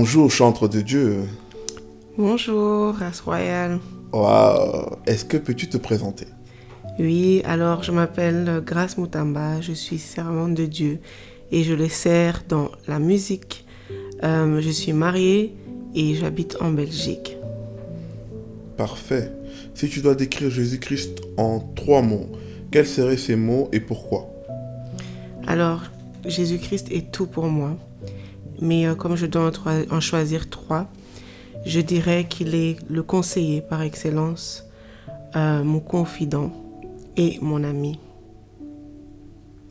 Bonjour, chantre de Dieu. Bonjour, race royale. Waouh, est-ce que peux-tu te présenter? Oui, alors je m'appelle Grace Moutamba, je suis servante de Dieu et je le sers dans la musique. Je suis mariée et j'habite en Belgique. Parfait. Si tu dois décrire Jésus-Christ en 3 mots, quels seraient ces mots et pourquoi? Alors, Jésus-Christ est tout pour moi, mais comme je dois en choisir 3, je dirais qu'il est le conseiller par excellence, mon confident et mon ami.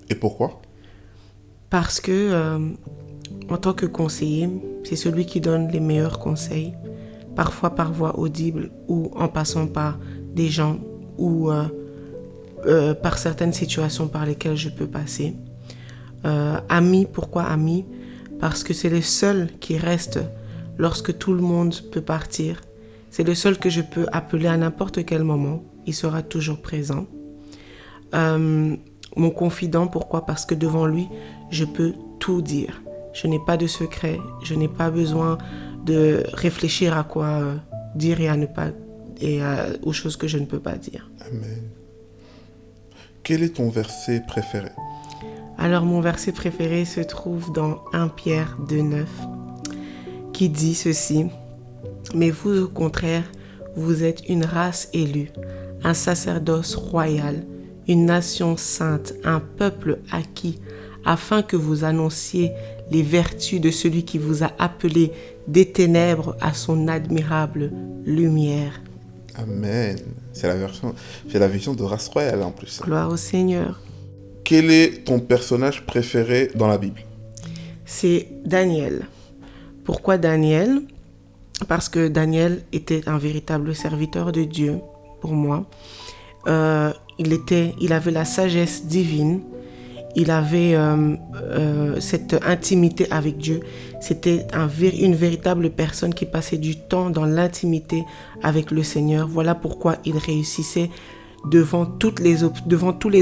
Et pourquoi? Parce que, en tant que conseiller, c'est celui qui donne les meilleurs conseils, parfois par voie audible ou en passant par des gens ou par certaines situations par lesquelles je peux passer. Ami, pourquoi ami? Parce que c'est le seul qui reste lorsque tout le monde peut partir. C'est le seul que je peux appeler à n'importe quel moment. Il sera toujours présent. Mon confident, pourquoi? Parce que devant lui, je peux tout dire. Je n'ai pas de secret. Je n'ai pas besoin de réfléchir à quoi dire et aux choses que je ne peux pas dire. Amen. Quel est ton verset préféré? Alors, mon verset préféré se trouve dans 1 Pierre 2,9 qui dit ceci: « Mais vous, au contraire, vous êtes une race élue, un sacerdoce royal, une nation sainte, un peuple acquis, afin que vous annonciez les vertus de celui qui vous a appelé des ténèbres à son admirable lumière. » Amen. C'est la vision de race royale en plus. Gloire au Seigneur. Quel est ton personnage préféré dans la Bible? C'est Daniel. Pourquoi Daniel? Parce que Daniel était un véritable serviteur de Dieu pour moi. Il avait la sagesse divine. Il avait cette intimité avec Dieu. C'était une véritable personne qui passait du temps dans l'intimité avec le Seigneur. Voilà pourquoi il réussissait devant tous les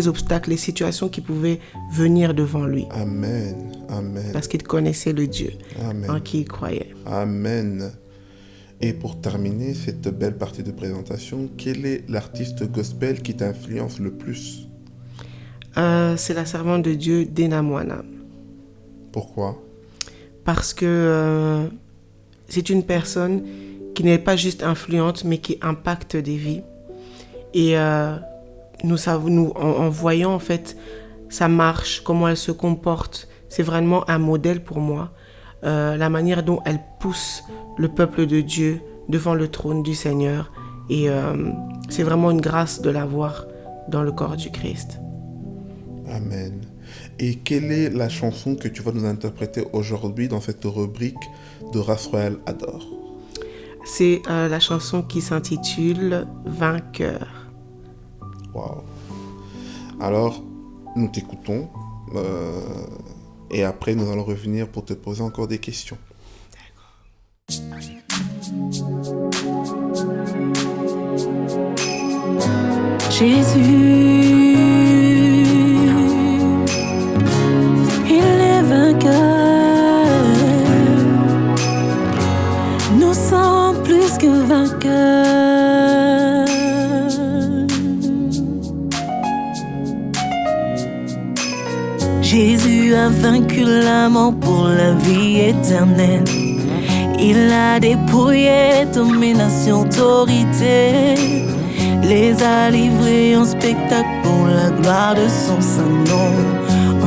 obstacles, les situations qui pouvaient venir devant lui. Amen. Amen. Parce qu'il connaissait le Dieu en qui il croyait. Amen. Et pour terminer cette belle partie de présentation, quel est l'artiste gospel qui t'influence le plus? C'est la servante de Dieu, Dena Moana. Pourquoi? Parce que c'est une personne qui n'est pas juste influente, mais qui impacte des vies. Et en voyant en fait sa marche, comment elle se comporte, c'est vraiment un modèle pour moi. La manière dont elle pousse le peuple de Dieu devant le trône du Seigneur. Et c'est vraiment une grâce de la voir dans le corps du Christ. Amen. Et quelle est la chanson que tu vas nous interpréter aujourd'hui dans cette rubrique de Race Royale Adore? C'est la chanson qui s'intitule « Vainqueur ». Wow. Alors, nous t'écoutons et après nous allons revenir pour te poser encore des questions. Jésus, il est vainqueur. Nous sommes plus que vainqueurs. Jésus a vaincu la mort pour la vie éternelle. Il a dépouillé domination, autorité, les a livrés en spectacle pour la gloire de son Saint-Nom,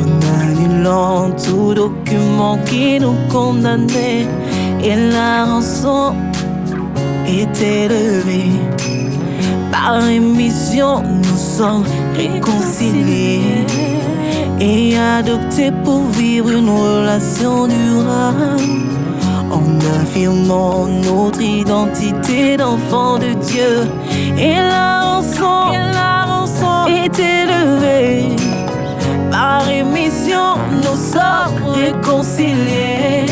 en annulant tout document qui nous condamnait. Et la rançon est élevée. Par rémission, nous sommes réconciliés et adoptés pour vivre une relation durable, en affirmant notre identité d'enfant de Dieu. Et la rançon est élevée. Par rémission, nous sommes réconciliés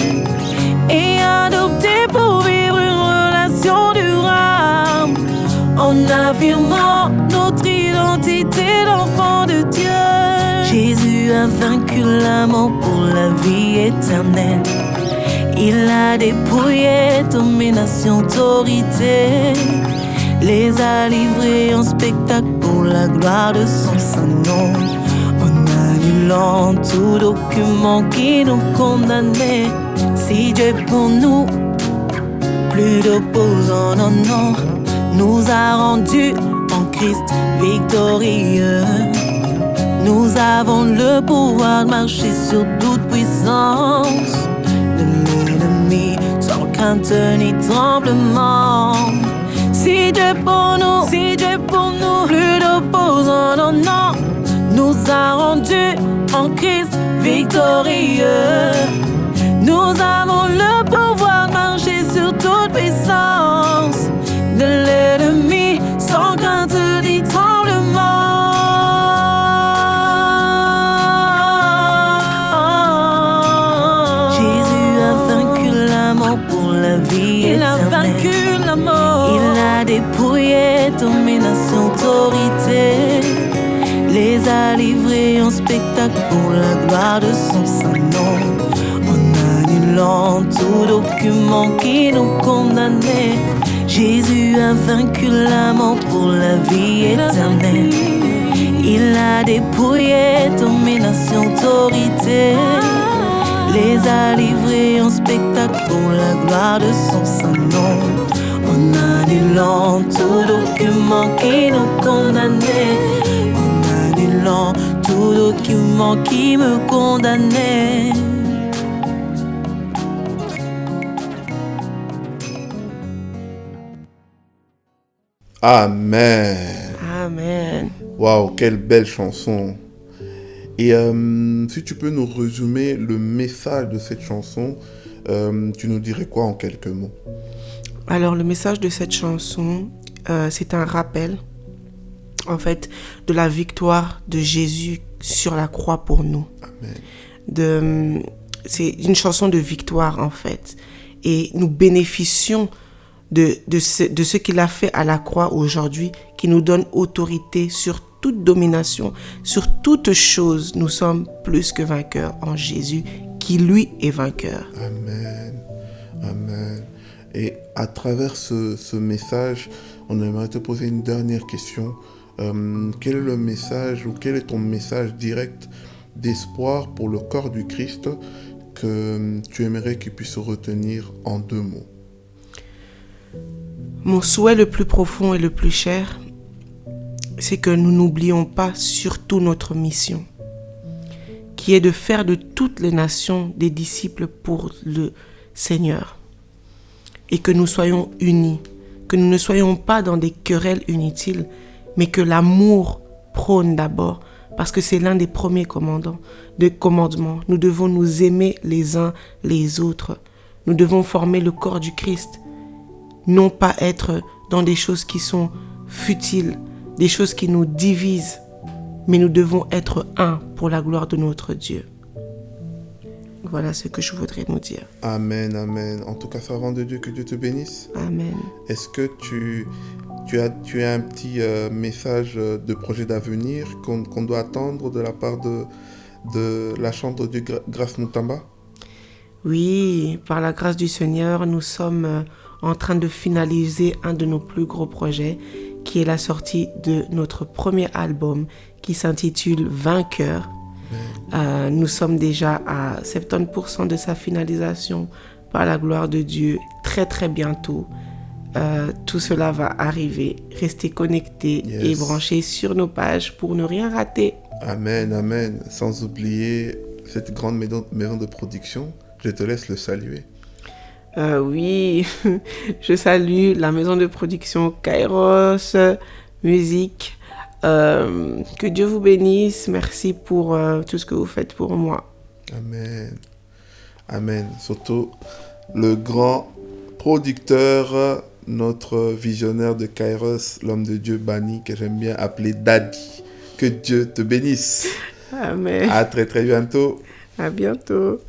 et adoptés pour vivre une relation durable, en affirmant notre identité d'enfant de Dieu. Jésus a vaincu la mort pour la vie éternelle. Il a dépouillé domination, autorité, les a livrés en spectacle pour la gloire de son saint nom, en annulant tout document qui nous condamnait. Si Dieu est pour nous, plus d'opposants, non, non, nous a rendus en Christ victorieux. Nous avons le pouvoir de marcher sur toute puissance de l'ennemi, sans crainte ni tremblement. Si Dieu est pour nous, plus d'opposants, non, non, nous a rendus en Christ victorieux. Nous avons le pouvoir de marcher sur toute puissance de l'ennemi, sans crainte ni tremblement. Jésus a vaincu la mort pour la vie éternelle. Il a vaincu la mort. Il a dépouillé domination, autorité, les a livrés en spectacle pour la gloire de son saint nom, tout document qui nous condamnait. Jésus a vaincu la mort pour la vie éternelle. Il a dépouillé domination, autorité, les a livrés en spectacle pour la gloire de son saint nom, en annulant tout document qui nous condamnait, en annulant tout document qui me condamnait. Amen. Amen. Waouh, quelle belle chanson. Et si tu peux nous résumer le message de cette chanson, tu nous dirais quoi en quelques mots? Alors, le message de cette chanson, c'est un rappel, en fait, de la victoire de Jésus sur la croix pour nous. Amen. C'est une chanson de victoire, en fait. Et nous bénéficions de ce qu'il a fait à la croix aujourd'hui, qui nous donne autorité sur toute domination, sur toute chose. Nous sommes plus que vainqueurs en Jésus, qui lui est vainqueur. Amen. Amen. Et à travers ce message, on aimerait te poser une dernière question. Quel est le message ou quel est ton message direct d'espoir pour le corps du Christ que tu aimerais qu'il puisse retenir en 2 mots? Mon souhait le plus profond et le plus cher, c'est que nous n'oublions pas surtout notre mission, qui est de faire de toutes les nations des disciples pour le Seigneur. Et que nous soyons unis, que nous ne soyons pas dans des querelles inutiles, mais que l'amour prône d'abord, parce que c'est l'un des premiers commandements. Nous devons nous aimer les uns les autres. Nous devons former le corps du Christ. Non pas être dans des choses qui sont futiles, des choses qui nous divisent, mais nous devons être un pour la gloire de notre Dieu. Voilà ce que je voudrais nous dire. Amen, amen. En tout cas, servant de Dieu, que Dieu te bénisse. Amen. Est-ce que tu as un petit message de projet d'avenir qu'on doit attendre de la part de la Chambre de Dieu Grâce Mutamba? Oui, par la grâce du Seigneur, nous sommes en train de finaliser un de nos plus gros projets, qui est la sortie de notre premier album qui s'intitule Vainqueur. Nous sommes déjà à 70% de sa finalisation par la gloire de Dieu. Très très bientôt, tout cela va arriver. Restez connectés et branchés sur nos pages pour ne rien rater. Amen, amen. Sans oublier cette grande maison de production. Je te laisse le saluer. Oui, je salue la maison de production Kairos Musique. Que Dieu vous bénisse. Merci pour tout ce que vous faites pour moi. Amen. Amen. Surtout le grand producteur, notre visionnaire de Kairos, l'homme de Dieu banni, que j'aime bien appeler Daddy. Que Dieu te bénisse. Amen. À très très bientôt. À bientôt.